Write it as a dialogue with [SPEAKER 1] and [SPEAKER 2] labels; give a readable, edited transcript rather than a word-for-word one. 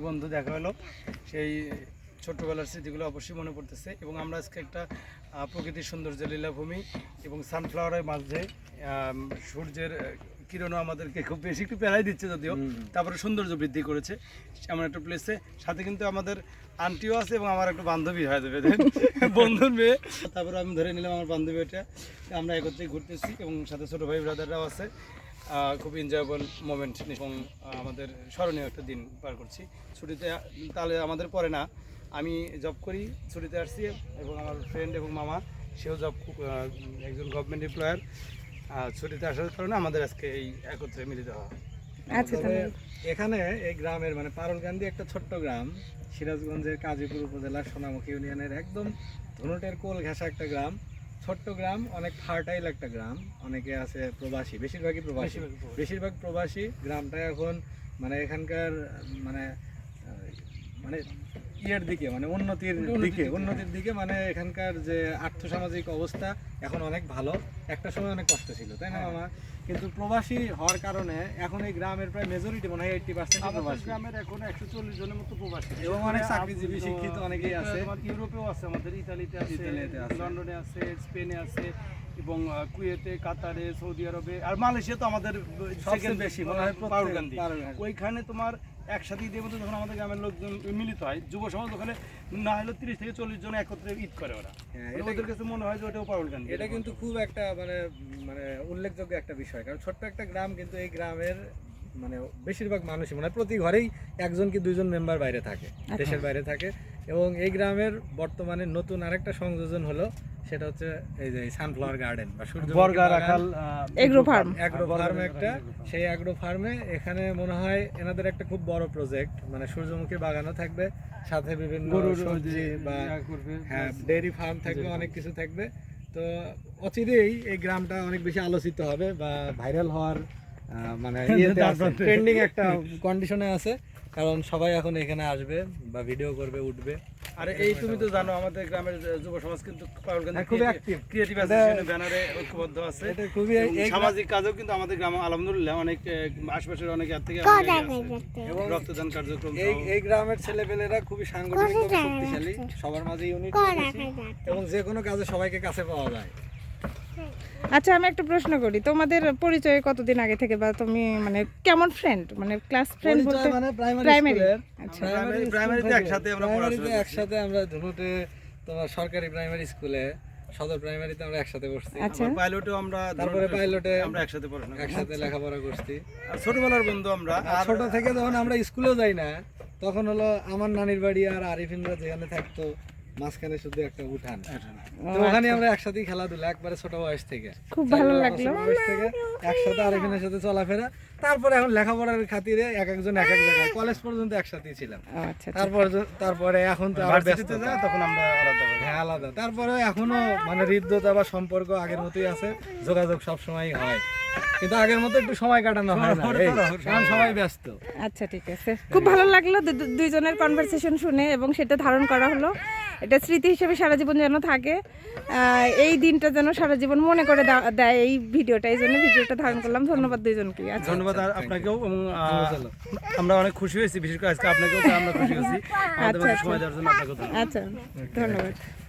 [SPEAKER 1] বন্ধু দেখা হলো, সেই ছোট্টবেলার স্মৃতিগুলো অবশ্যই মনে পড়তেছে। এবং আমরা আজকে একটা প্রকৃতির সৌন্দর্যের লীলাভূমি এবং সানফ্লাওয়ারের মাঝে সূর্যের কিরণও আমাদেরকে খুব বেশি একটু পেরাই দিচ্ছে, যদিও তারপরে সৌন্দর্য বৃদ্ধি করেছে এমন একটা প্লেসে। সাথে কিন্তু আমাদের আন্টিও আছে এবং আমার একটা বান্ধবী হয়ে যাবে, বন্ধুর মেয়ে। তারপরে আমি ধরে নিলাম আমার বান্ধবী এটা, আমরা একত্রে ঘুরতেছি এবং সাথে ছোটো ভাই ব্রাদাররাও আছে। খুব এনজয়েবল মোমেন্ট এবং আমাদের স্মরণীয় একটা দিন পার করছি ছুটিতে। তাহলে আমাদের পরে না, আমি জব করি, ছুটিতে আসছি এবং আমার ফ্রেন্ড এবং মামা সেও জব, একজন গভর্নমেন্ট এমপ্লয়ার। ছুটিতে আসার কারণে আমাদের আজকে এই একত্রে মিলিত হওয়া।
[SPEAKER 2] আচ্ছা, এখানে এই গ্রামের মানে পারুলকান্দি একটা ছোট্ট গ্রাম, সিরাজগঞ্জের কাজীপুর উপজেলার সোনামুখী ইউনিয়নের একদম ধনুটের কোল ঘেঁষা একটা গ্রাম, ছোট্ট গ্রাম, অনেক ফার্টাইল একটা গ্রাম। অনেকে আছে প্রবাসী, বেশিরভাগ প্রবাসী। গ্রামটা এখন মানে এখানকার মানে মানে ইয়ের দিকে, মানে উন্নতির দিকে, মানে এখানকার যে আর্থসামাজিক অবস্থা এখন অনেক ভালো। একটা সময় অনেক কষ্ট ছিল, তাই না মামা? কিন্তু প্রবাসী হওয়ার কারণে এখন এই গ্রামের প্রায় মেজরিটি মনে হয় 80% প্রবাসী।
[SPEAKER 1] গ্রামের এখন 140 জনের মতো প্রবাসী
[SPEAKER 2] এবং অনেক চাকরিজীবী শিক্ষিত অনেকেই আছে।
[SPEAKER 1] ইউরোপেও আছে, আমাদের ইতালিতে আছে, লন্ডনে আছে, স্পেনে আছে এবং কুয়েতে, কাতারে, সৌদি আরবে আর মালয়েশিয়া তো আমাদের সেকেন্ড বেশি মনে হয় পারুলকান্দি। ওইখানে তোমার একসাথে ঈদের মধ্যে যখন আমাদের গ্রামের লোকজন মিলিত হয়, যুব সমাজ ওখানে না হলে 30 থেকে 40 জন একত্রে ঈদ করে ওরা। ওদের কাছে মনে হয় যে ওটাও পারুলকান্দি।
[SPEAKER 2] এটা কিন্তু খুব একটা মানে মানে উল্লেখযোগ্য একটা বিষয়, কারণ ছোট্ট একটা গ্রাম কিন্তু এই গ্রামের মানে বেশিরভাগ মানুষই মানে প্রতি ঘরেই একজন কি দুইজন মেম্বার বাইরে থাকে, দেশের বাইরে থাকে। এবং এই গ্রামের বর্তমানে নতুন আরেকটা সংযোজন হলো, সেটা হচ্ছে এই যে সানফ্লাওয়ার গার্ডেন বা
[SPEAKER 3] এগ্রো ফার্ম
[SPEAKER 2] একটা। সেই এগ্রো ফার্মে এখানে মনে হয় এনাদের একটা খুব বড় প্রজেক্ট, মানে সূর্যমুখী বাগানও থাকবে, সাথে বিভিন্ন সবজি বা ডেয়ারি ফার্ম থাকবে, অনেক কিছু থাকবে। তো অচিরেই এই গ্রামটা অনেক বেশি আলোচিত হবে বা ভাইরাল হওয়ার মানে ট্রেন্ডিং একটা কন্ডিশনে আছে, কারণ সবাই এখন এখানে আসবে বা ভিডিও করবে, উঠবে।
[SPEAKER 1] আর এই তুমি তো জানো আমাদের গ্রামের যুব সমাজ কিন্তু পারুলকান্দি খুব অ্যাক্টিভ, ক্রিয়েটিভ অ্যাসোসিয়েশনের ব্যানারে ঐক্যবদ্ধ আছে।
[SPEAKER 2] এটা খুবই
[SPEAKER 1] সামাজিক কাজও কিন্তু আমাদের গ্রামে আলহামদুলিল্লাহ অনেক আশপাশের অনেক এর থেকে এবং রক্তদান কার্যক্রম।
[SPEAKER 2] এই গ্রামের ছেলেপেলেরা খুবই সাংগঠনিকভাবে শক্তিশালী, সবার মাঝে ইউনিট এবং যে কোনো কাজে সবাইকে কাছে পাওয়া যায়।
[SPEAKER 3] আচ্ছা, আমি একটা প্রশ্ন করি, তোমাদের পরিচয় কতদিন আগে থেকে, বা তুমি মানে কেমন ফ্রেন্ড, মানে ক্লাস ফ্রেন্ড বলতে?
[SPEAKER 2] মানে
[SPEAKER 3] প্রাইমারি।
[SPEAKER 2] আচ্ছা,
[SPEAKER 1] প্রাইমারিতে একসাথে
[SPEAKER 2] আমরা ধনুটে তোমার সরকারি প্রাইমারি স্কুলে, সদর প্রাইমারিতে আমরা একসাথে পড়ছি।
[SPEAKER 3] আচ্ছা,
[SPEAKER 1] পাইলটেও আমরা,
[SPEAKER 2] তারপরে পাইলটে
[SPEAKER 1] আমরা একসাথে পড়াশোনা,
[SPEAKER 2] একসাথে লেখাপড়া করছি।
[SPEAKER 1] আর ছোটবেলার বন্ধু আমরা।
[SPEAKER 2] ছোট থেকে যখন আমরা স্কুলেও যাই না, তখন হলো আমার নানির বাড়ি আর আরিফিনরা যেখানে থাকতো মাঝখানে শুধু একটা উঠান, তো ওখানে আমরা একসাথেই খেলাধুলা, একবারে ছোট বয়স থেকে।
[SPEAKER 3] খুব ভালো লাগলো
[SPEAKER 2] একসাথে আরিফিনের সাথে চলাফেরা। তারপরে এখন লেখাপড়ার খাতিরে এক একজন এক এক জায়গায়, কলেজ পর্যন্ত একসাথেই ছিলাম। তারপরে এখন তো আরো ব্যস্ত,
[SPEAKER 1] তখন আমরা
[SPEAKER 2] আলাদা। তারপরে এখনো মানে হৃদ্যতা বা সম্পর্ক আগের মতোই আছে, যোগাযোগ সব সময় হয়, কিন্তু আগের মতো একটু সময় কাটানো হয় না, কারণ সবাই ব্যস্ত।
[SPEAKER 3] আচ্ছা, ঠিক আছে, খুব ভালো লাগলো দুইজনের কনভারসেশন শুনে, এবং সেটা ধারণ করা হলো। এটা স্মৃতি হিসেবে সারা জীবন যেন থাকে, এই দিনটা যেন সারা জীবন মনে করে দেয় এই ভিডিওটা, এই জন্য ভিডিওটা ধারণ করলাম। ধন্যবাদ দুইজনকে।
[SPEAKER 1] ধন্যবাদ আপনাকেও। আমরা অনেক খুশি হয়েছি, বিশেষ করে আজকে আপনাকেও আমরা খুশি হয়েছি সময় দেওয়ার জন্য। আপনাকেও
[SPEAKER 3] আচ্ছা, ধন্যবাদ।